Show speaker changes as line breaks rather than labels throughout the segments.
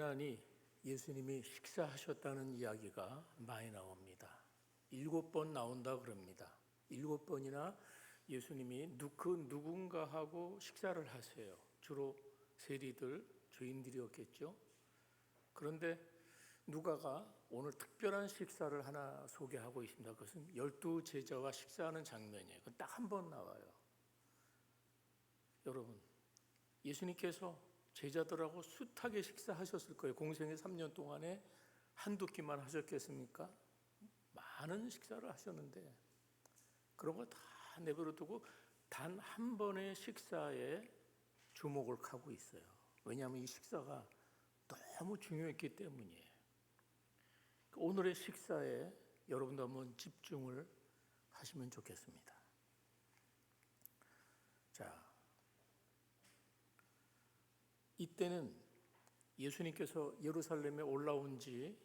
유난히 예수님이 식사하셨다는 이야기가 많이 나옵니다. 7번 나온다 그럽니다. 7번이나 예수님이 그 누군가하고 식사를 하세요. 주로 세리들, 죄인들이었겠죠. 그런데 누가가 오늘 특별한 식사를 하나 소개하고 있습니다. 그것은 12제자와 식사하는 장면이에요. 딱 한 번 나와요. 여러분, 예수님께서 제자들하고 숱하게 식사하셨을 거예요. 공생의 3년 동안에 한두 끼만 하셨겠습니까? 많은 식사를 하셨는데 그런 거 다 내버려 두고 단 한 번의 식사에 주목을 하고 있어요. 왜냐하면 이 식사가 너무 중요했기 때문이에요. 오늘의 식사에 여러분도 한번 집중을 하시면 좋겠습니다. 자, 이때는 예수님께서 예루살렘에 올라온 지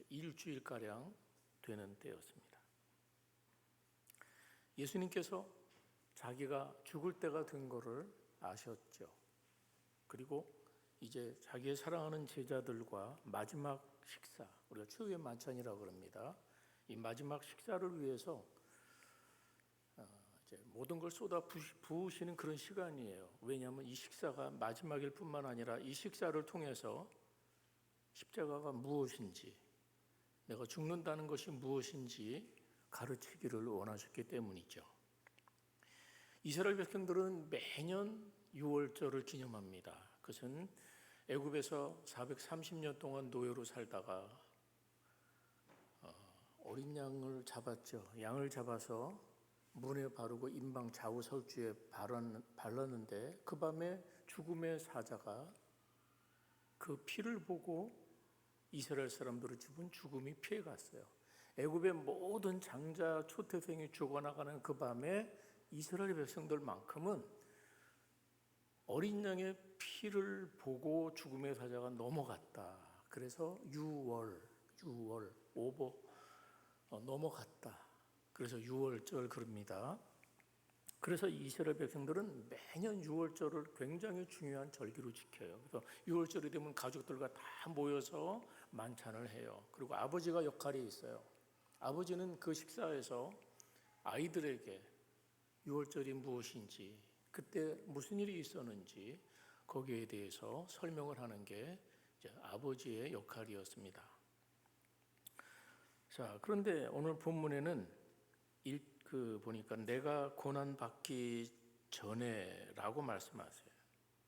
일주일가량 되는 때였습니다. 예수님께서 자기가 죽을 때가 된 것을 아셨죠. 그리고 이제 자기의 사랑하는 제자들과 마지막 식사, 우리가 최후의 만찬이라고 그럽니다. 이 마지막 식사를 위해서 이제 모든 걸 쏟아 부으시는 그런 시간이에요. 왜냐하면 이 식사가 마지막일 뿐만 아니라 이 식사를 통해서 십자가가 무엇인지, 내가 죽는다는 것이 무엇인지 가르치기를 원하셨기 때문이죠. 이스라엘 백성들은 매년 유월절을 기념합니다. 그것은 애굽에서 430년 동안 노예로 살다가 어린 양을 잡았죠. 양을 잡아서 문에 바르고 임방 좌우 설주에 발랐는데 그 밤에 죽음의 사자가 그 피를 보고 이스라엘 사람들을 집은 죽음이 피해갔어요. 애굽의 모든 장자 초태생이 죽어나가는 그 밤에 이스라엘 백성들만큼은 어린 양의 피를 보고 죽음의 사자가 넘어갔다. 그래서 유월 오버 넘어갔다. 그래서 유월절 그럽니다. 그래서 이스라엘 백성들은 매년 유월절을 굉장히 중요한 절기로 지켜요. 그래서 유월절이 되면 가족들과 다 모여서 만찬을 해요. 그리고 아버지가 역할이 있어요. 아버지는 그 식사에서 아이들에게 유월절이 무엇인지, 그때 무슨 일이 있었는지 거기에 대해서 설명을 하는 게 이제 아버지의 역할이었습니다. 자, 그런데 오늘 본문에는 보니까 내가 고난 받기 전에라고 말씀하세요.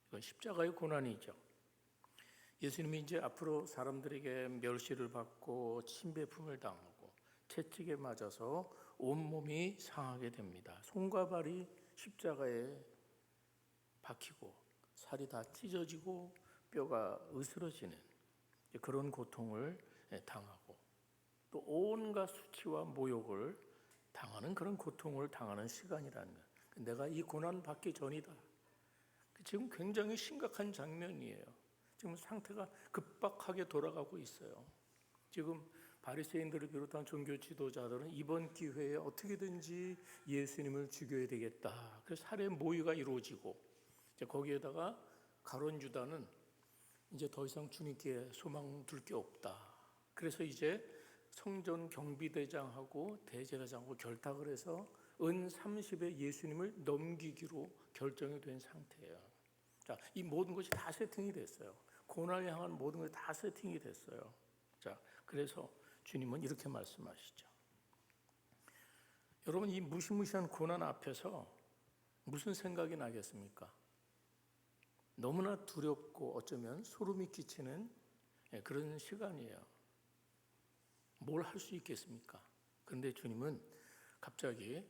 이건 십자가의 고난이죠. 예수님이 이제 앞으로 사람들에게 멸시를 받고 침배품을 당하고 채찍에 맞아서 온몸이 상하게 됩니다. 손과 발이 십자가에 박히고 살이 다 찢어지고 뼈가 으스러지는 그런 고통을 당하고 또 온갖 수치와 모욕을 당하는 그런 고통을 당하는 시간이라는 거예요. 내가 이 고난 받기 전이다. 지금 굉장히 심각한 장면이에요. 지금 상태가 급박하게 돌아가고 있어요. 지금 바리새인들을 비롯한 종교 지도자들은 이번 기회에 어떻게든지 예수님을 죽여야 되겠다. 그래서 살해 모의가 이루어지고 이제 거기에다가 가룟 유다는 이제 더 이상 주님께 소망 둘 게 없다. 그래서 이제 성전 경비대장하고 대제사장하고 결탁을 해서 은 30에 예수님을 넘기기로 결정이 된 상태예요. 자, 이 모든 것이 다 세팅이 됐어요. 고난을 향한 모든 것이 다 세팅이 됐어요. 자, 그래서 주님은 이렇게 말씀하시죠. 여러분, 이 무시무시한 고난 앞에서 무슨 생각이 나겠습니까? 너무나 두렵고 어쩌면 소름이 끼치는 그런 시간이에요. 뭘 할 수 있겠습니까? 그런데 주님은 갑자기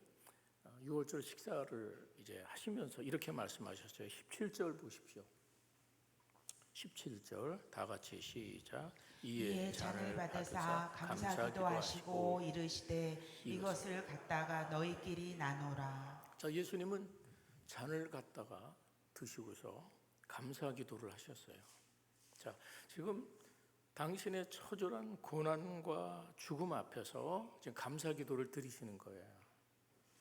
6월절 식사를 이제 하시면서 이렇게 말씀하셨어요. 17절 보십시오. 17절 다 같이 시작.
이에 잔을 받으사 감사기도 하시고 이르시되 이것을 갖다가 너희끼리 나누라.
자, 예수님은 잔을 갖다가 드시고서 감사기도를 하셨어요. 자, 지금 당신의 처절한 고난과 죽음 앞에서 지금 감사기도를 드리시는 거예요.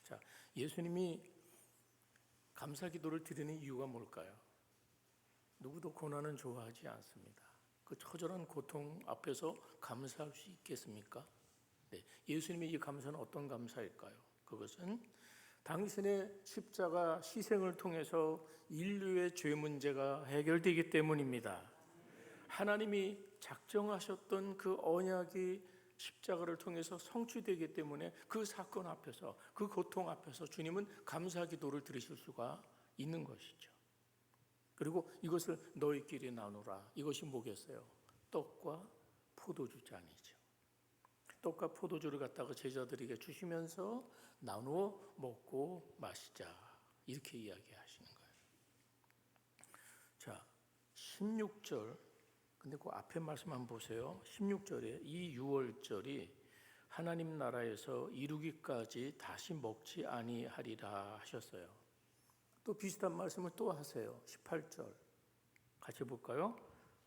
자, 예수님이 감사기도를 드리는 이유가 뭘까요? 누구도 고난은 좋아하지 않습니다. 그 처절한 고통 앞에서 감사할 수 있겠습니까? 네, 예수님의 이 감사는 어떤 감사일까요? 그것은 당신의 십자가 희생을 통해서 인류의 죄 문제가 해결되기 때문입니다. 하나님이 작정하셨던 그 언약이 십자가를 통해서 성취되기 때문에 그 사건 앞에서, 그 고통 앞에서 주님은 감사 기도를 드리실 수가 있는 것이죠. 그리고 이것을 너희끼리 나누라. 이것이 뭐겠어요? 떡과 포도주 잔이죠. 떡과 포도주를 갖다가 제자들에게 주시면서 나누어 먹고 마시자, 이렇게 이야기하시는 거예요. 자, 16절. 근데 그 앞에 말씀 한번 보세요. 16절에 이 유월절이 하나님 나라에서 이루기까지 다시 먹지 아니하리라 하셨어요. 또 비슷한 말씀을 또 하세요. 18절 같이 볼까요?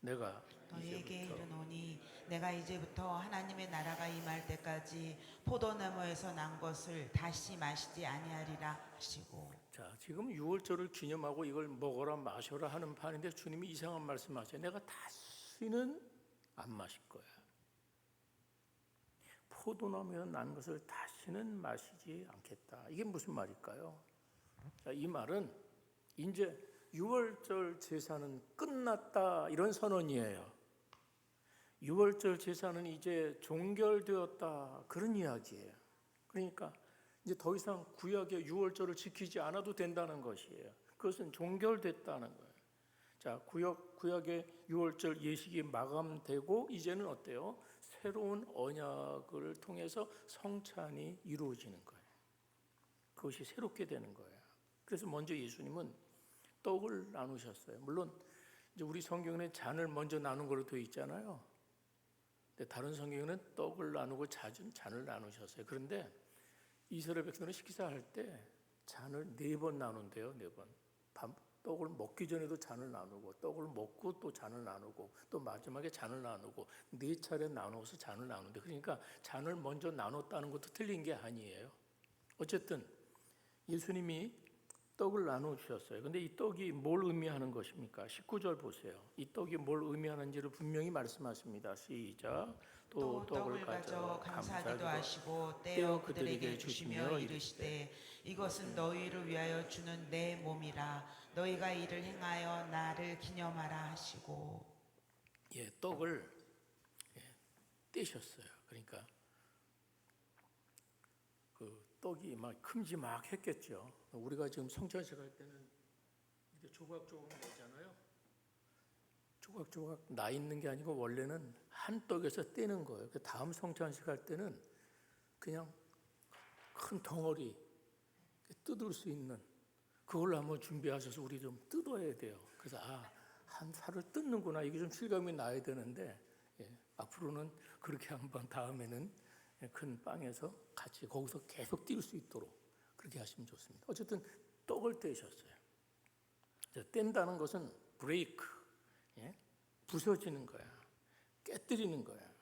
내가
너희에게
이제부터
이르노니 내가 이제부터 하나님의 나라가 임할 때까지 포도나무에서 난 것을 다시 마시지 아니하리라 하시고.
자, 지금 유월절을 기념하고 이걸 먹어라 마셔라 하는 판인데 주님이 이상한 말씀하세요. 내가 다시는 안 마실 거야. 포도나무에서 난 것을 다시는 마시지 않겠다. 이게 무슨 말일까요? 자, 이 말은 이제 유월절 제사는 끝났다, 이런 선언이에요. 유월절 제사는 이제 종결되었다, 그런 이야기예요. 그러니까 이제 더 이상 구약의 유월절을 지키지 않아도 된다는 것이에요. 그것은 종결됐다는 거예요. 자, 구약의 유월절 예식이 마감되고 이제는 어때요? 새로운 언약을 통해서 성찬이 이루어지는 거예요. 그것이 새롭게 되는 거예요. 그래서 먼저 예수님은 떡을 나누셨어요. 물론 이제 우리 성경에는 잔을 먼저 나눈 걸로 되어 있잖아요. 근데 다른 성경에는 떡을 나누고 잔을 나누셨어요. 그런데 이스라엘 백성은 식사할 때 잔을 4번 나눈대요. 4번. 떡을 먹기 전에도 잔을 나누고, 떡을 먹고 또 잔을 나누고, 또 마지막에 잔을 나누고, 4차례 나눠서 잔을 나누는데, 그러니까 잔을 먼저 나눴다는 것도 틀린 게 아니에요. 어쨌든 예수님이 떡을 나누셨어요. 근데 이 떡이 뭘 의미하는 것입니까? 19절 보세요. 이 떡이 뭘 의미하는지를 분명히 말씀하십니다. 시작.
또 떡을 가져 감사기도 하시고 떼어 그들에게 주시며 이르시되 이것은 너희를 위하여 주는 내 몸이라. 너희가 이를 행하여 나를 기념하라 하시고.
예, 떡을 떼셨어요. 그러니까 그 떡이 막 큼지막했겠죠. 우리가 지금 성찬식 할 때는 이렇게 조각조각 나잖아요. 조각조각 나 있는 게 아니고 원래는 한 떡에서 떼는 거예요. 그 다음 성찬식 할 때는 그냥 큰 덩어리 뜯을 수 있는 그걸 한번 준비하셔서 우리 좀 뜯어야 돼요. 그래서 한 살을 뜯는구나, 이게 좀 실감이 나야 되는데, 앞으로는 그렇게 한번 다음에는 큰 빵에서 같이 거기서 계속 뛸 수 있도록 그렇게 하시면 좋습니다. 어쨌든 떡을 떼셨어요. 뗀다는 것은 브레이크, 부서지는 거야, 깨뜨리는 거야.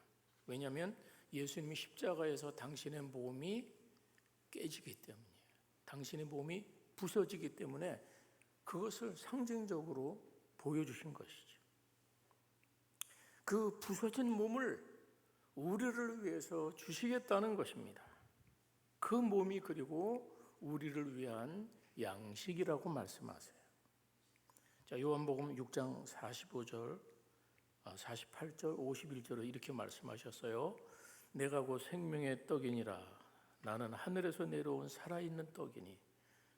왜냐하면 예수님이 십자가에서 당신의 몸이 깨지기 때문이에요. 당신의 몸이 부서지기 때문에 그것을 상징적으로 보여주신 것이죠. 그 부서진 몸을 우리를 위해서 주시겠다는 것입니다. 그 몸이 그리고 우리를 위한 양식이라고 말씀하세요. 자, 요한복음 6장 45절, 48절, 51절을 이렇게 말씀하셨어요. 내가 곧 생명의 떡이니라. 나는 하늘에서 내려온 살아있는 떡이니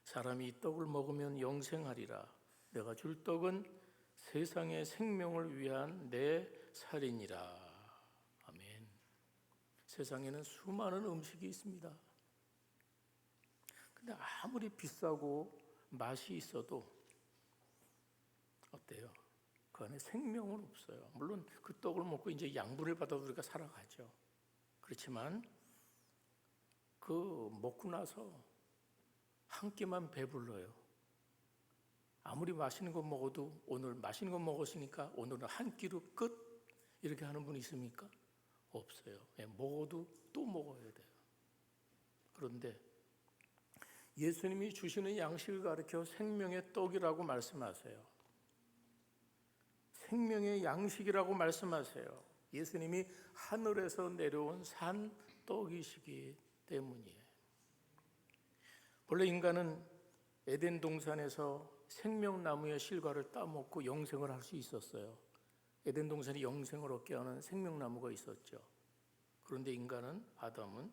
사람이 이 떡을 먹으면 영생하리라. 내가 줄 떡은 세상의 생명을 위한 내 살이니라. 아멘. 세상에는 수많은 음식이 있습니다. 근데 아무리 비싸고 맛이 있어도 어때요? 그 안에 생명은 없어요. 물론 그 떡을 먹고 이제 양분을 받아도 우리가 살아가죠. 그렇지만 그 먹고 나서 한 끼만 배불러요. 아무리 맛있는 거 먹어도 오늘 맛있는 거 먹었으니까 오늘은 한 끼로 끝, 이렇게 하는 분 있습니까? 없어요. 먹어도 또 먹어야 돼요. 그런데 예수님이 주시는 양식을 가르쳐 생명의 떡이라고 말씀하세요. 생명의 양식이라고 말씀하세요. 예수님이 하늘에서 내려온 산 떡이시기 때문이에요. 원래 인간은 에덴 동산에서 생명나무의 실과를 따먹고 영생을 할 수 있었어요. 에덴 동산에 영생을 얻게 하는 생명나무가 있었죠. 그런데 아담은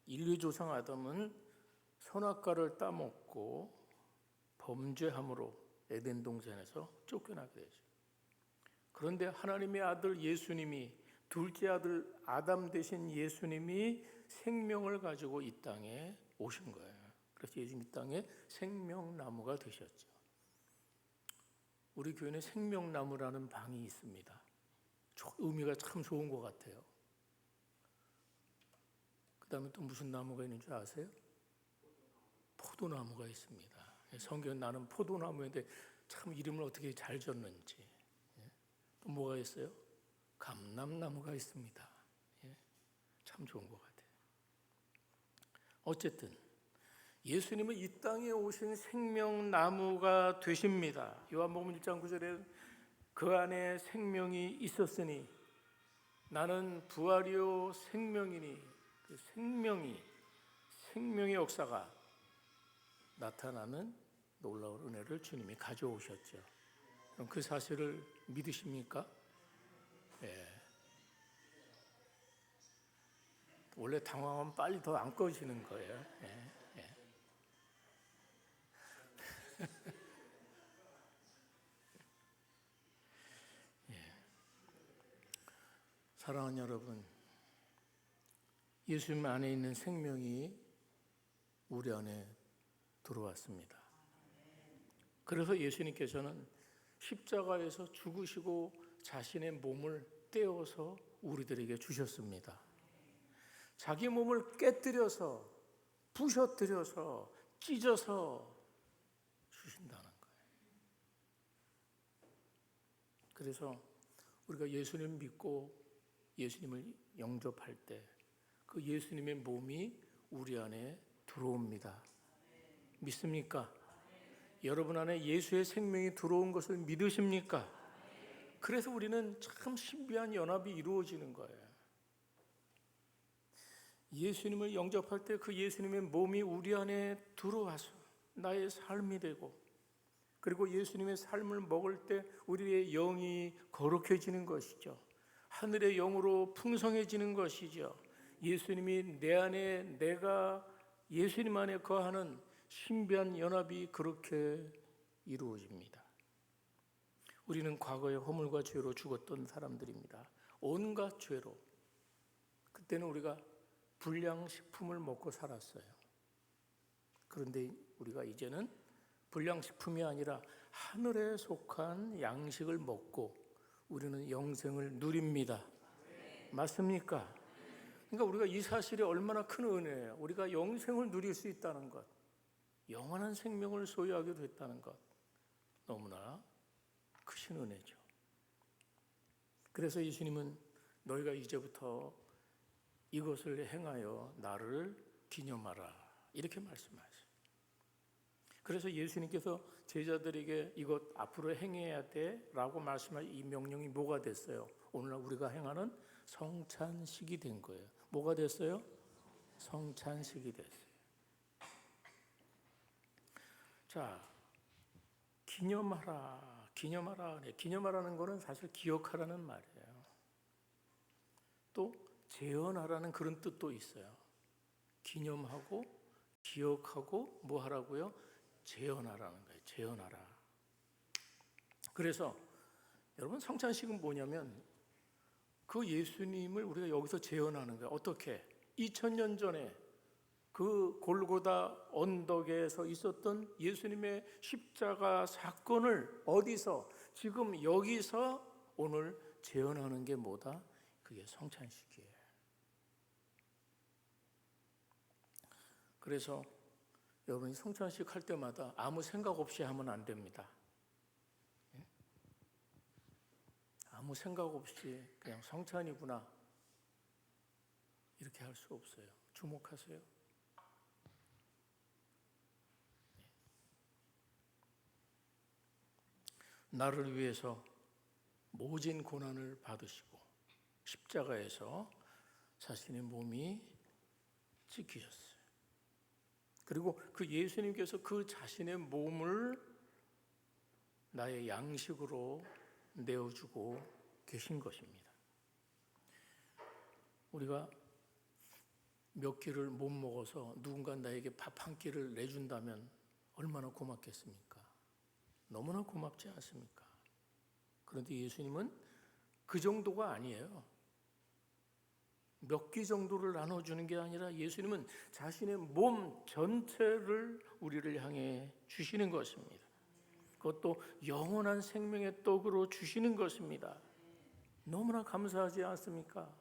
인류 조상 아담은 선악과를 따먹고 범죄함으로 에덴 동산에서 쫓겨나게 되죠. 그런데 하나님의 아들 예수님이, 둘째 아들 아담 대신 예수님이 생명을 가지고 이 땅에 오신 거예요. 그래서 예수님 이 땅에 생명나무가 되셨죠. 우리 교회는 생명나무라는 방이 있습니다. 의미가 참 좋은 것 같아요. 그 다음에 또 무슨 나무가 있는 줄 아세요? 포도나무가 있습니다. 성경은 나는 포도나무인데 참 이름을 어떻게 잘 졌는지. 또 뭐가 있어요? 감람나무가 있습니다. 참 좋은 것 같아요. 어쨌든 예수님은 이 땅에 오신 생명나무가 되십니다. 요한복음 1장 9절에 그 안에 생명이 있었으니 나는 부활이요 생명이니, 그 생명의 역사가 나타나는 놀라운 은혜를 주님이 가져오셨죠. 그럼 그 사실을 믿으십니까? 예. 원래 당황하면 빨리 더 안 꺼지는 거예요. 예. 예. 예. 사랑하는 여러분, 예수님 안에 있는 생명이 우리 안에 들어왔습니다. 그래서 예수님께서는 십자가에서 죽으시고 자신의 몸을 떼어서 우리들에게 주셨습니다. 자기 몸을 깨뜨려서 부셔뜨려서 찢어서 주신다는 거예요. 그래서 우리가 예수님 믿고 예수님을 영접할 때 그 예수님의 몸이 우리 안에 들어옵니다. 믿습니까? 여러분 안에 예수의 생명이 들어온 것을 믿으십니까? 그래서 우리는 참 신비한 연합이 이루어지는 거예요. 예수님을 영접할 때 그 예수님의 몸이 우리 안에 들어와서 나의 삶이 되고, 그리고 예수님의 삶을 먹을 때 우리의 영이 거룩해지는 것이죠. 하늘의 영으로 풍성해지는 것이죠. 예수님이 내 안에, 내가 예수님 안에 거하는 신비한 연합이 그렇게 이루어집니다. 우리는 과거에 허물과 죄로 죽었던 사람들입니다. 온갖 죄로. 그때는 우리가 불량식품을 먹고 살았어요. 그런데 우리가 이제는 불량식품이 아니라 하늘에 속한 양식을 먹고 우리는 영생을 누립니다. 맞습니까? 그러니까 우리가 이 사실이 얼마나 큰 은혜예요. 우리가 영생을 누릴 수 있다는 것, 영원한 생명을 소유하게 됐다는 것, 너무나 크신 은혜죠. 그래서 예수님은 너희가 이제부터 이것을 행하여 나를 기념하라, 이렇게 말씀하세요. 그래서 예수님께서 제자들에게 이것 앞으로 행해야 돼라고 말씀하신 이 명령이 뭐가 됐어요? 오늘날 우리가 행하는 성찬식이 된 거예요. 뭐가 됐어요? 성찬식이 됐어요. 자, 기념하라. 기념하라는 거는 사실 기억하라는 말이에요. 또 재현하라는 그런 뜻도 있어요. 기념하고 기억하고 뭐 하라고요? 재현하라는 거예요. 재현하라. 그래서 여러분, 성찬식은 뭐냐면 그 예수님을 우리가 여기서 재현하는 거예요. 어떻게? 2000년 전에 그 골고다 언덕에서 있었던 예수님의 십자가 사건을 어디서? 지금 여기서 오늘 재현하는 게 뭐다? 그게 성찬식이에요. 그래서 여러분이 성찬식 할 때마다 아무 생각 없이 하면 안 됩니다. 아무 생각 없이 그냥 성찬이구나 이렇게 할 수 없어요. 주목하세요. 나를 위해서 모진 고난을 받으시고 십자가에서 자신의 몸이 찢기셨어요. 그리고 그 예수님께서 그 자신의 몸을 나의 양식으로 내어주고 계신 것입니다. 우리가 몇 끼를 못 먹어서 누군가 나에게 밥 한 끼를 내준다면 얼마나 고맙겠습니까? 너무나 고맙지 않습니까? 그런데 예수님은 그 정도가 아니에요. 몇 끼 정도를 나눠주는 게 아니라 예수님은 자신의 몸 전체를 우리를 향해 주시는 것입니다. 그것도 영원한 생명의 떡으로 주시는 것입니다. 너무나 감사하지 않습니까?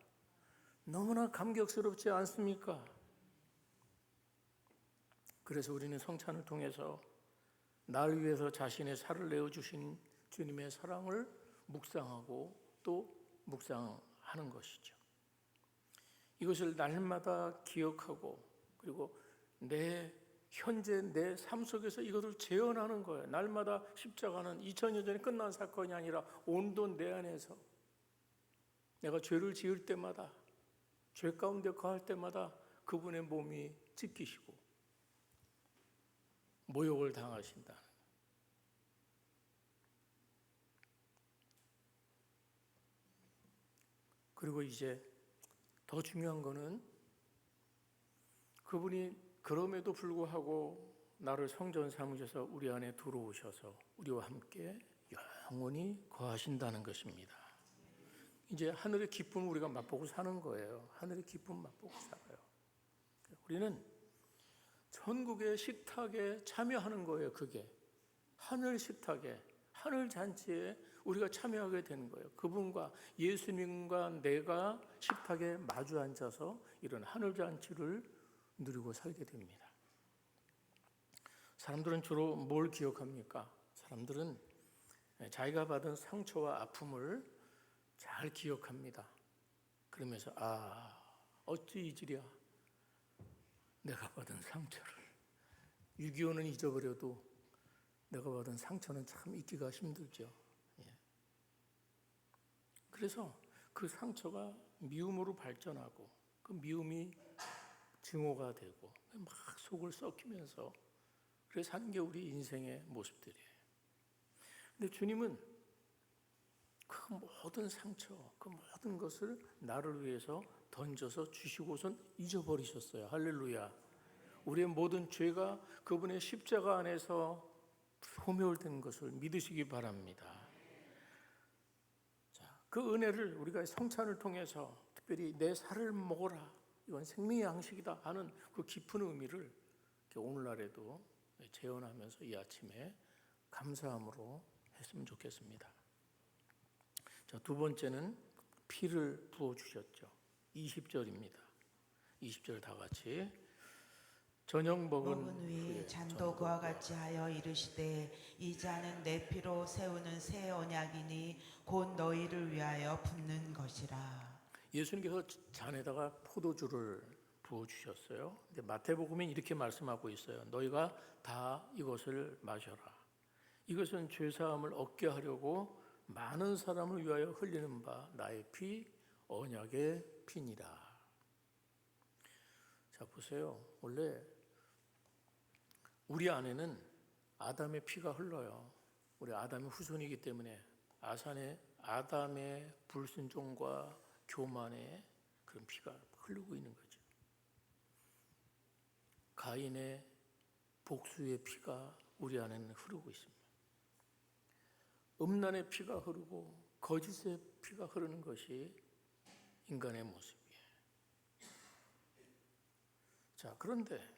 너무나 감격스럽지 않습니까? 그래서 우리는 성찬을 통해서 나를 위해서 자신의 살을 내어주신 주님의 사랑을 묵상하고 또 묵상하는 것이죠. 이것을 날마다 기억하고 그리고 현재 내 삶 속에서 이것을 재현하는 거예요. 날마다 십자가는 2000년 전에 끝난 사건이 아니라 온돈 내 안에서 내가 죄를 지을 때마다 죄 가운데 거할 때마다 그분의 몸이 찢기시고 모욕을 당하신다. 그리고 이제 더 중요한 거는 그분이 그럼에도 불구하고 나를 성전 삼으셔서 우리 안에 들어오셔서 우리와 함께 영원히 거하신다는 것입니다. 이제 하늘의 기쁨을 우리가 맛보고 사는 거예요. 하늘의 기쁨 맛보고 살아요. 우리는 천국의 식탁에 참여하는 거예요. 그게 하늘 식탁에, 하늘 잔치에 우리가 참여하게 되는 거예요. 그분과 예수님과 내가 식탁에 마주 앉아서 이런 하늘 잔치를 누리고 살게 됩니다. 사람들은 주로 뭘 기억합니까? 사람들은 자기가 받은 상처와 아픔을 잘 기억합니다. 그러면서 어찌 잊으랴 내가 받은 상처를. 6.25는 잊어버려도 내가 받은 상처는 참 잊기가 힘들죠. 그래서 그 상처가 미움으로 발전하고 그 미움이 증오가 되고 막 속을 썩히면서 그래서 사는 게 우리 인생의 모습들이에요. 근데 주님은 그 모든 상처, 그 모든 것을 나를 위해서 던져서 주시고선 잊어버리셨어요. 할렐루야. 우리의 모든 죄가 그분의 십자가 안에서 소멸된 것을 믿으시기 바랍니다. 자, 그 은혜를 우리가 성찬을 통해서 특별히 내 살을 먹어라, 이건 생명의 양식이다 하는 그 깊은 의미를 오늘날에도 재현하면서 이 아침에 감사함으로 했으면 좋겠습니다. 자, 두 번째는 피를 부어주셨죠. 20절입니다. 20절 다 같이. 저녁 먹은
후에 잔도 그와 같이 하여 이르시되 이 잔은 내 피로 세우는 새 언약이니 곧 너희를 위하여 붓는 것이라.
예수님께서 잔에다가 포도주를 부어주셨어요. 근데 마태복음엔 이렇게 말씀하고 있어요. 너희가 다 이것을 마셔라. 이것은 죄사함을 얻게 하려고 많은 사람을 위하여 흘리는 바 나의 피, 언약의 피니라. 자, 보세요. 원래 우리 안에는 아담의 피가 흘러요. 우리 아담의 후손이기 때문에 아담의 불순종과 교만의 그런 피가 흐르고 있는 거죠. 가인의 복수의 피가 우리 안에는 흐르고 있습니다. 음란의 피가 흐르고 거짓의 피가 흐르는 것이 인간의 모습이에요. 자, 그런데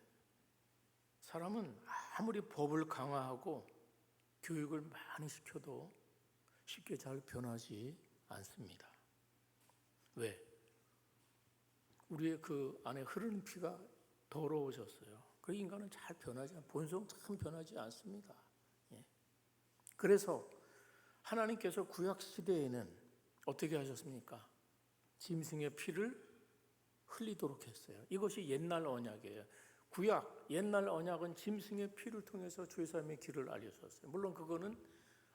사람은 아무리 법을 강화하고 교육을 많이 시켜도 쉽게 잘 변하지 않습니다. 왜? 우리의 그 안에 흐르는 피가 더러워졌어요. 그 인간은 잘 변하지 않아요. 본성 참 변하지 않습니다. 그래서 하나님께서 구약 시대에는 어떻게 하셨습니까? 짐승의 피를 흘리도록 했어요. 이것이 옛날 언약이에요. 옛날 언약은 짐승의 피를 통해서 죄사함의 길을 알려줬어요. 물론 그거는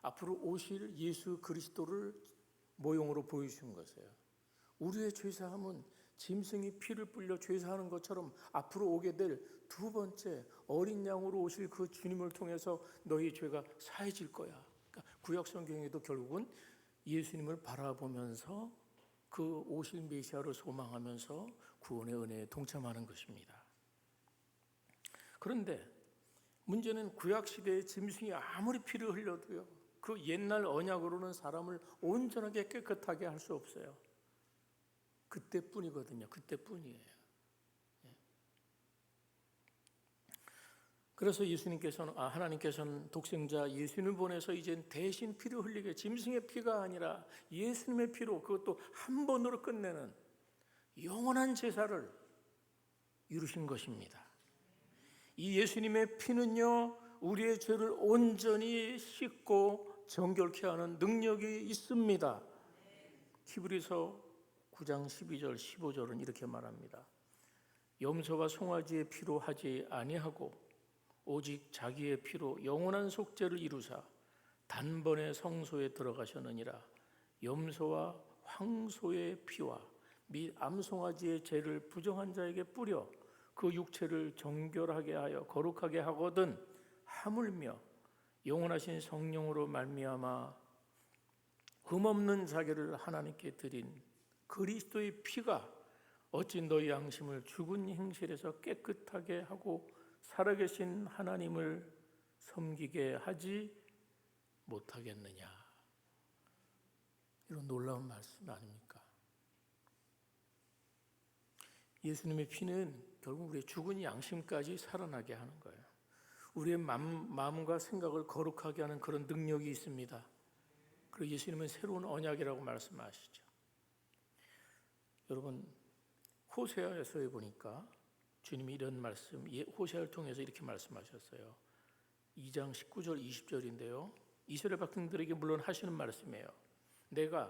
앞으로 오실 예수 그리스도를 모형으로 보여주신 것이에요. 우리의 죄사함은 짐승이 피를 불려 죄사하는 것처럼 앞으로 오게 될 두 번째 어린 양으로 오실 그 주님을 통해서 너희 죄가 사해질 거야. 그러니까 구약 성경에도 결국은 예수님을 바라보면서 그 오실 메시아를 소망하면서 구원의 은혜에 동참하는 것입니다. 그런데 문제는 구약 시대의 짐승이 아무리 피를 흘려도요, 그 옛날 언약으로는 사람을 온전하게 깨끗하게 할 수 없어요. 그때뿐이거든요. 그때뿐이에요. 그래서 하나님께서는 독생자 예수님을 보내서 이젠 대신 피를 흘리게, 짐승의 피가 아니라 예수님의 피로, 그것도 한 번으로 끝내는 영원한 제사를 이루신 것입니다. 이 예수님의 피는요, 우리의 죄를 온전히 씻고 정결케 하는 능력이 있습니다. 히브리서 9장 12절 15절은 이렇게 말합니다. 염소와 송아지의 피로 하지 아니하고 오직 자기의 피로 영원한 속죄를 이루사 단번에 성소에 들어가셨느니라. 염소와 황소의 피와 및 암송아지의 죄를 부정한 자에게 뿌려 그 육체를 정결하게 하여 거룩하게 하거든 하물며 영원하신 성령으로 말미암아 흠없는 자기를 하나님께 드린 그리스도의 피가 어찌 너희 양심을 죽은 행실에서 깨끗하게 하고 살아계신 하나님을 섬기게 하지 못하겠느냐. 이런 놀라운 말씀 아닙니까? 예수님의 피는 결국 우리의 죽은 양심까지 살아나게 하는 거예요. 우리의 마음과 생각을 거룩하게 하는 그런 능력이 있습니다. 그리고 예수님은 새로운 언약이라고 말씀하시죠. 여러분, 호세아서에 보니까 주님이 이런 말씀, 호세아를 통해서 이렇게 말씀하셨어요. 2장 19절 20절인데요. 이스라엘 백성들에게 물론 하시는 말씀이에요. 내가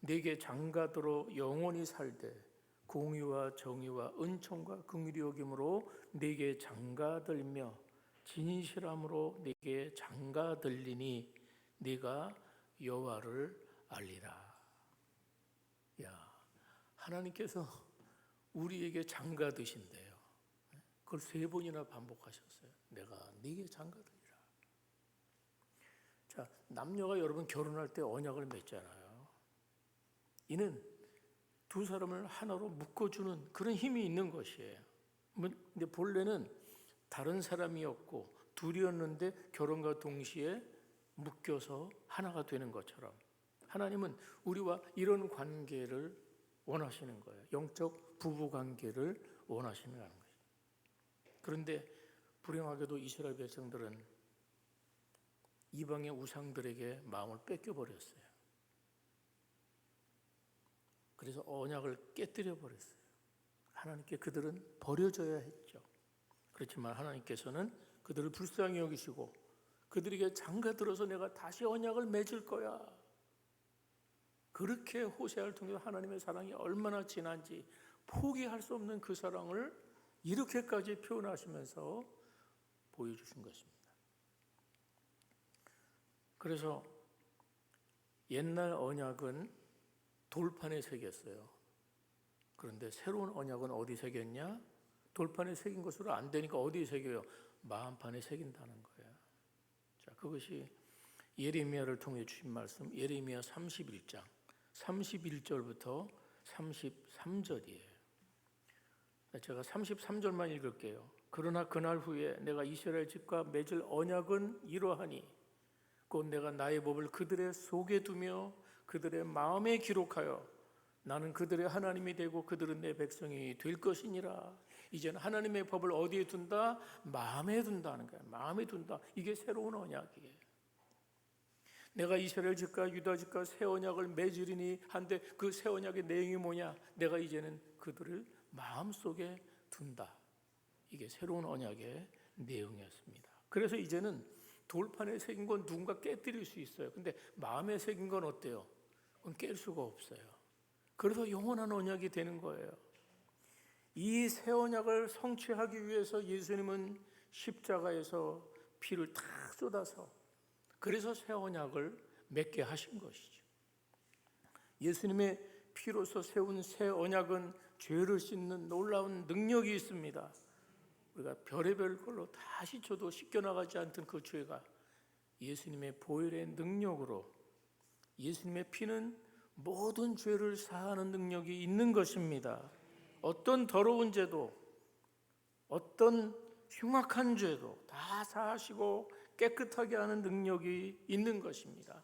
네게 장가들어 영원히 살되 공의와 정의와 은총과 긍휼이 여김으로 네게 장가들며 진실함으로 네게 장가들리니 네가 여호와를 알리라. 야, 하나님께서 우리에게 장가드신대요. 그걸 3번이나 반복하셨어요. 내가 네게 장가들리라. 자, 남녀가 여러분 결혼할 때 언약을 맺잖아요. 이는 두 사람을 하나로 묶어주는 그런 힘이 있는 것이에요. 근데 본래는 다른 사람이었고 둘이었는데 결혼과 동시에 묶여서 하나가 되는 것처럼 하나님은 우리와 이런 관계를 원하시는 거예요. 영적 부부 관계를 원하시는 거예요. 그런데 불행하게도 이스라엘 백성들은 이방의 우상들에게 마음을 뺏겨버렸어요. 그래서 언약을 깨뜨려 버렸어요. 하나님께 그들은 버려져야 했죠. 그렇지만 하나님께서는 그들을 불쌍히 여기시고 그들에게 장가들어서 내가 다시 언약을 맺을 거야. 그렇게 호세아를 통해서 하나님의 사랑이 얼마나 진한지 포기할 수 없는 그 사랑을 이렇게까지 표현하시면서 보여주신 것입니다. 그래서 옛날 언약은 돌판에 새겼어요. 그런데 새로운 언약은 어디 새겼냐? 돌판에 새긴 것으로 안 되니까 어디에 새겨요? 마음판에 새긴다는 거예요. 자, 그것이 예레미야를 통해 주신 말씀, 예레미야 31장 31절부터 33절이에요. 제가 33절만 읽을게요. 그러나 그날 후에 내가 이스라엘 집과 맺을 언약은 이러하니 곧 내가 나의 법을 그들의 속에 두며 그들의 마음에 기록하여 나는 그들의 하나님이 되고 그들은 내 백성이 될 것이니라. 이제는 하나님의 법을 어디에 둔다? 마음에 둔다는 거예요. 마음에 둔다. 이게 새로운 언약이에요. 내가 이스라엘 집과 유다 집과 새 언약을 맺으리니 한데 그 새 언약의 내용이 뭐냐? 내가 이제는 그들을 마음속에 둔다. 이게 새로운 언약의 내용이었습니다. 그래서 이제는 돌판에 새긴 건 누군가 깨뜨릴 수 있어요. 근데 마음에 새긴 건 어때요? 그건 깰 수가 없어요. 그래서 영원한 언약이 되는 거예요. 이 새 언약을 성취하기 위해서 예수님은 십자가에서 피를 탁 쏟아서 그래서 새 언약을 맺게 하신 것이죠. 예수님의 피로서 세운 새 언약은 죄를 씻는 놀라운 능력이 있습니다. 우리가 별의별 걸로 다 씻어도 씻겨나가지 않던 그 죄가 예수님의 보혈의 능력으로, 예수님의 피는 모든 죄를 사하는 능력이 있는 것입니다. 어떤 더러운 죄도, 어떤 흉악한 죄도 다 사하시고 깨끗하게 하는 능력이 있는 것입니다.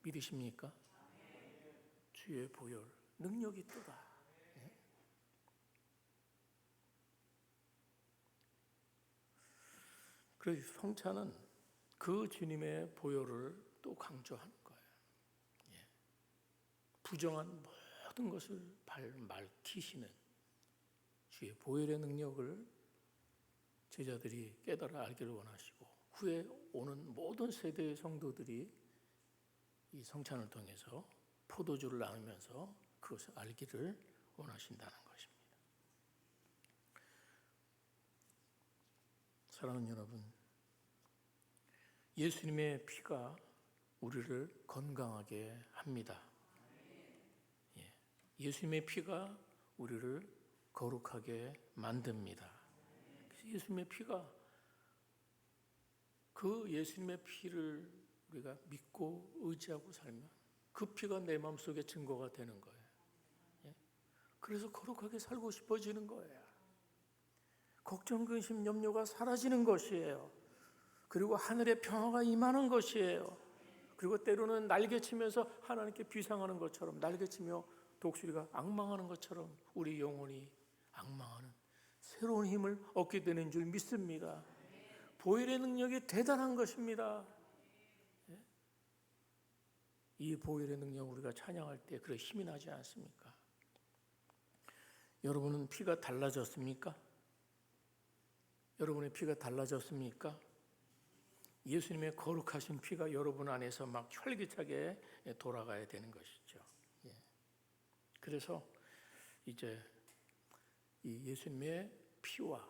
믿으십니까? 주의 보혈 능력이 있도다. 그래서 성찬은 그 주님의 보혈을 또 강조하는 거예요. 부정한 모든 것을 밝히시는 주의 보혈의 능력을 제자들이 깨달아 알기를 원하시고, 후에 오는 모든 세대의 성도들이 이 성찬을 통해서 포도주를 나누면서 그것을 알기를 원하신다는 것입니다. 사랑하는 여러분, 예수님의 피가 우리를 건강하게 합니다. 예수님의 피가 우리를 거룩하게 만듭니다. 예수님의 피가, 그 예수님의 피를 우리가 믿고 의지하고 살면 그 피가 내 마음속에 증거가 되는 거예요. 그래서 거룩하게 살고 싶어지는 거예요. 걱정, 근심, 염려가 사라지는 것이에요. 그리고 하늘의 평화가 임하는 것이에요. 그리고 때로는 날개치면서 하나님께 비상하는 것처럼, 날개치며 독수리가 앙망하는 것처럼 우리 영혼이 앙망하는 새로운 힘을 얻게 되는 줄 믿습니다. 보혈의 능력이 대단한 것입니다. 이 보혈의 능력 우리가 찬양할 때 그런 힘이 나지 않습니까? 여러분은 피가 달라졌습니까? 여러분의 피가 달라졌습니까? 예수님의 거룩하신 피가 여러분 안에서 막 활기차게 돌아가야 되는 것이죠. 그래서 이제 이 예수님의 피와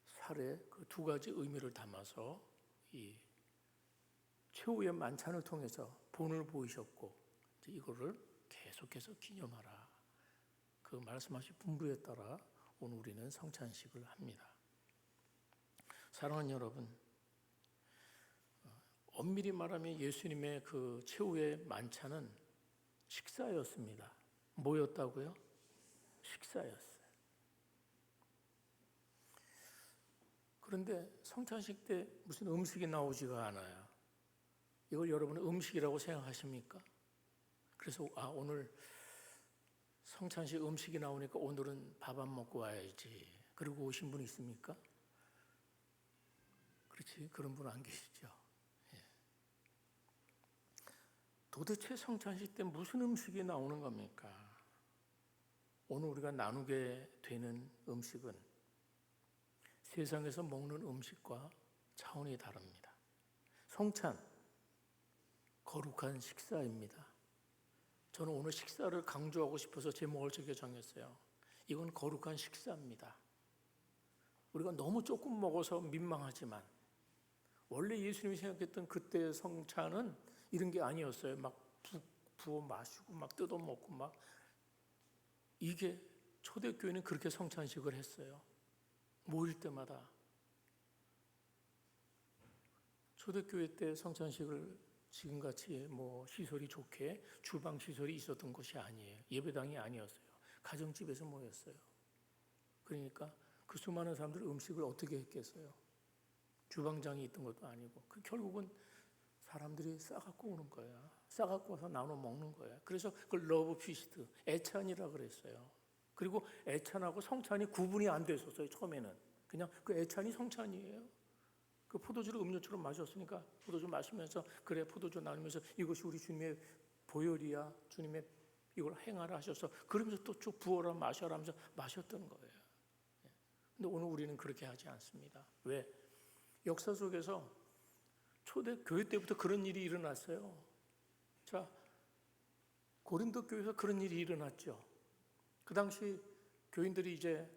살의 그 두 가지 의미를 담아서 이 최후의 만찬을 통해서 본을 보이셨고, 이거를 계속해서 기념하라, 그 말씀하신 분부에 따라 오늘 우리는 성찬식을 합니다. 사랑하는 여러분, 엄밀히 말하면 예수님의 그 최후의 만찬은 식사였습니다. 뭐였다고요? 식사였어요. 그런데 성찬식 때 무슨 음식이 나오지가 않아요. 이걸 여러분은 음식이라고 생각하십니까? 그래서 오늘 성찬식 음식이 나오니까 오늘은 밥 안 먹고 와야지, 그리고 오신 분 있습니까? 그렇지, 그런 분 안 계시죠. 도대체 성찬식 때 무슨 음식이 나오는 겁니까? 오늘 우리가 나누게 되는 음식은 세상에서 먹는 음식과 차원이 다릅니다. 성찬, 거룩한 식사입니다. 저는 오늘 식사를 강조하고 싶어서 제목을 저렇게 정했어요. 이건 거룩한 식사입니다. 우리가 너무 조금 먹어서 민망하지만 원래 예수님이 생각했던 그때의 성찬은 이런 게 아니었어요. 막 부어 마시고 막 뜯어 먹고 막, 이게 초대교회는 그렇게 성찬식을 했어요. 모일 때마다. 초대교회 때 성찬식을 지금같이 뭐 시설이 좋게 주방 시설이 있었던 것이 아니에요. 예배당이 아니었어요. 가정집에서 모였어요. 그러니까 그 수많은 사람들 음식을 어떻게 했겠어요? 주방장이 있던 것도 아니고, 결국은 사람들이 싸갖고 오는 거야. 싸갖고 와서 나눠 먹는 거야. 그래서 그걸 러브 피스트, 애찬이라 그랬어요. 그리고 애찬하고 성찬이 구분이 안 됐었어요. 처음에는 그냥 그 애찬이 성찬이에요. 그 포도주를 음료처럼 마셨으니까 포도주 마시면서, 그래 포도주 나누면서 이것이 우리 주님의 보혈이야, 주님의 이걸 행하라 하셔서, 그러면서 또 쭉 부어라 마셔라 하면서 마셨던 거예요. 근데 오늘 우리는 그렇게 하지 않습니다. 왜? 역사 속에서 초대 교회 때부터 그런 일이 일어났어요. 자, 고린도 교회에서 그런 일이 일어났죠. 그 당시 교인들이 이제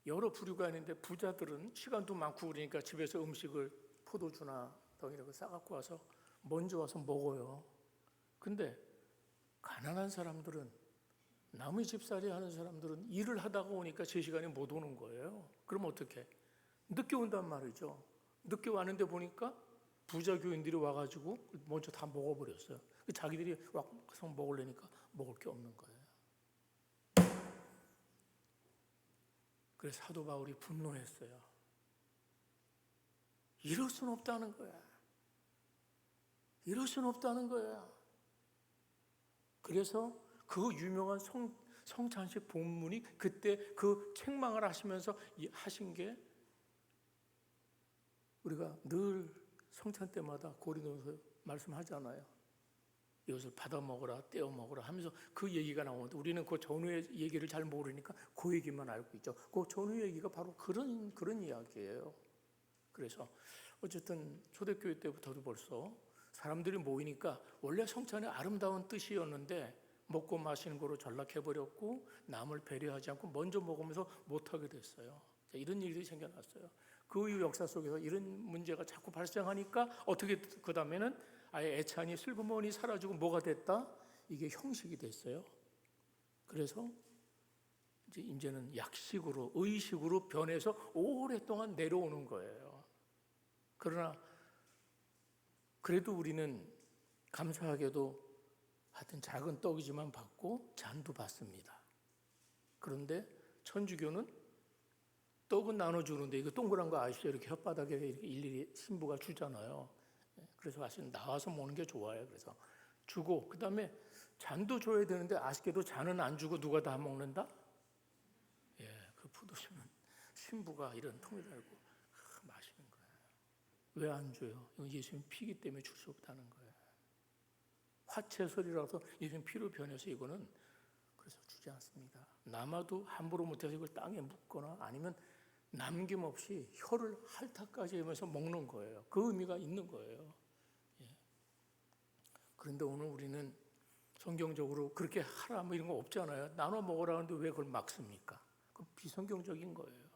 여러 부류가 있는데, 부자들은 시간도 많고 그러니까 집에서 음식을 포도주나 덩이라고 싸갖고 와서 먼저 와서 먹어요. 근데 가난한 사람들은, 남의 집살이 하는 사람들은 일을 하다가 오니까 제 시간에 못 오는 거예요. 그럼 어떻게? 늦게 온단 말이죠. 늦게 왔는데 보니까 부자 교인들이 와가지고 먼저 다 먹어버렸어요. 자기들이 와서 먹으려니까 먹을 게 없는 거예요. 그래서 사도 바울이 분노했어요. 이럴 수는 없다는 거야. 이럴 수는 없다는 거야. 그래서 그 유명한 성찬식 본문이 그때 그 책망을 하시면서 하신 게, 우리가 늘 성찬 때마다 고린도서 말씀하잖아요. 이것을 받아 먹으라, 떼어 먹으라 하면서 그 얘기가 나오는데, 우리는 그 전후의 얘기를 잘 모르니까 그 얘기만 알고 있죠. 그 전후 얘기가 바로 그런 이야기예요. 그래서 어쨌든 초대교회 때부터도 벌써 사람들이 모이니까, 원래 성찬의 아름다운 뜻이었는데 먹고 마시는 거로 전락해버렸고 남을 배려하지 않고 먼저 먹으면서 못하게 됐어요. 이런 일이 생겨났어요. 그 이후 역사 속에서 이런 문제가 자꾸 발생하니까 어떻게, 그 다음에는 아예 애찬이 슬그머니 사라지고 뭐가 됐다? 이게 형식이 됐어요. 그래서 이제는 약식으로, 의식으로 변해서 오랫동안 내려오는 거예요. 그러나 그래도 우리는 감사하게도 하여튼 작은 떡이지만 받고 잔도 받습니다. 그런데 천주교는 떡은 나눠주는데, 이거 동그란 거 아시죠? 이렇게 혓바닥에 이렇게 일일이 신부가 주잖아요. 그래서 사실 나와서 먹는 게 좋아요. 그래서 주고, 그 다음에 잔도 줘야 되는데 아쉽게도 잔은 안 주고 누가 다 먹는다? 예, 그 포도주는 신부가 이런 통을 달고 마시는 거예요. 왜 안 줘요? 이건 예수님 피기 때문에 줄 수 없다는 거예요. 화채설이라서 예수님 피로 변해서 이거는 그래서 주지 않습니다. 남아도 함부로 못해서 이걸 땅에 묻거나 아니면 남김없이 혀를 핥아까지 하면서 먹는 거예요. 그 의미가 있는 거예요. 예. 그런데 오늘 우리는 성경적으로 그렇게 하라 뭐 이런 거 없잖아요. 나눠 먹으라 하는데 왜 그걸 막습니까? 그건 비성경적인 거예요.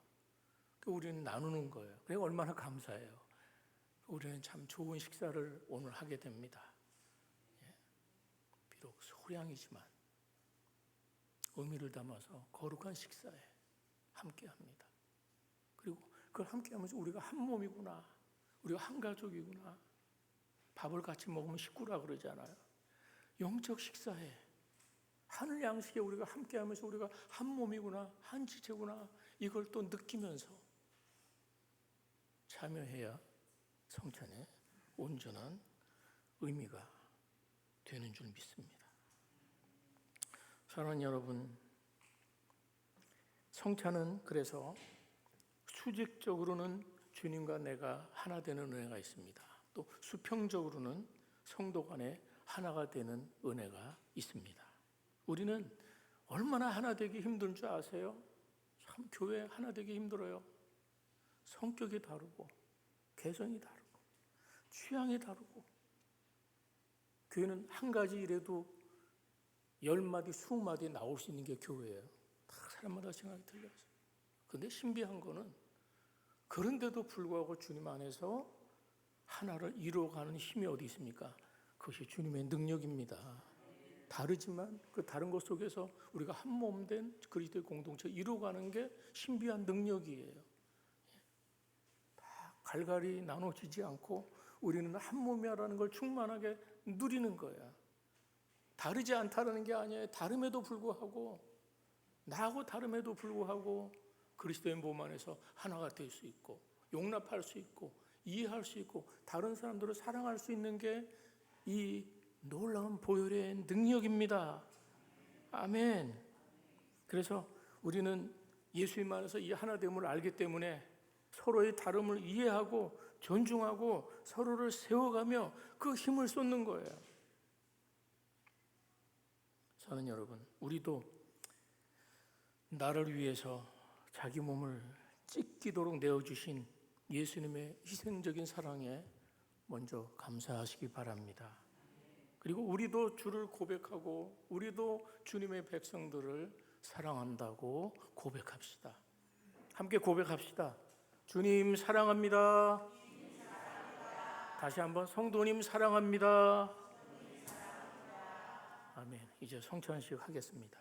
우리는 나누는 거예요. 그게 얼마나 감사해요. 우리는 참 좋은 식사를 오늘 하게 됩니다. 예. 비록 소량이지만 의미를 담아서 거룩한 식사에 함께합니다. 그리고 그걸 함께하면서 우리가 한 몸이구나, 우리가 한 가족이구나. 밥을 같이 먹으면 식구라 그러잖아요. 영적 식사에, 하늘 양식에 우리가 함께하면서 우리가 한 몸이구나, 한 지체구나, 이걸 또 느끼면서 참여해야 성찬의 온전한 의미가 되는 줄 믿습니다. 사랑하는 여러분, 성찬은 그래서 수직적으로는 주님과 내가 하나 되는 은혜가 있습니다. 또 수평적으로는 성도 간에 하나가 되는 은혜가 있습니다. 우리는 얼마나 하나 되기 힘든 줄 아세요? 참 교회 하나 되기 힘들어요. 성격이 다르고 개성이 다르고 취향이 다르고, 교회는 한 가지 일에도 10마디, 20마디 나올 수 있는 게 교회예요. 다 사람마다 생각이 틀려서. 그런데 신비한 거는 그런데도 불구하고 주님 안에서 하나를 이루어가는 힘이 어디 있습니까? 그것이 주님의 능력입니다. 다르지만 그 다른 것 속에서 우리가 한 몸 된 그리스도의 공동체 이루어가는 게 신비한 능력이에요. 다 갈갈이 나눠지지 않고 우리는 한 몸이라는 걸 충만하게 누리는 거야. 다르지 않다는 게 아니에요. 다름에도 불구하고, 나하고 다름에도 불구하고 그리스도의 몸 안에서 하나가 될 수 있고, 용납할 수 있고, 이해할 수 있고, 다른 사람들을 사랑할 수 있는 게 이 놀라운 보혈의 능력입니다. 아멘. 그래서 우리는 예수님 안에서 이 하나됨을 알기 때문에 서로의 다름을 이해하고 존중하고 서로를 세워가며 그 힘을 쏟는 거예요. 사랑하는 여러분, 우리도 나를 위해서 자기 몸을 찢기도록 내어주신 예수님의 희생적인 사랑에 먼저 감사하시기 바랍니다. 그리고 우리도 주를 고백하고 우리도 주님의 백성들을 사랑한다고 고백합시다. 함께 고백합시다. 주님 사랑합니다. 다시 한번 성도님 사랑합니다. 아멘. 이제 성찬식 하겠습니다.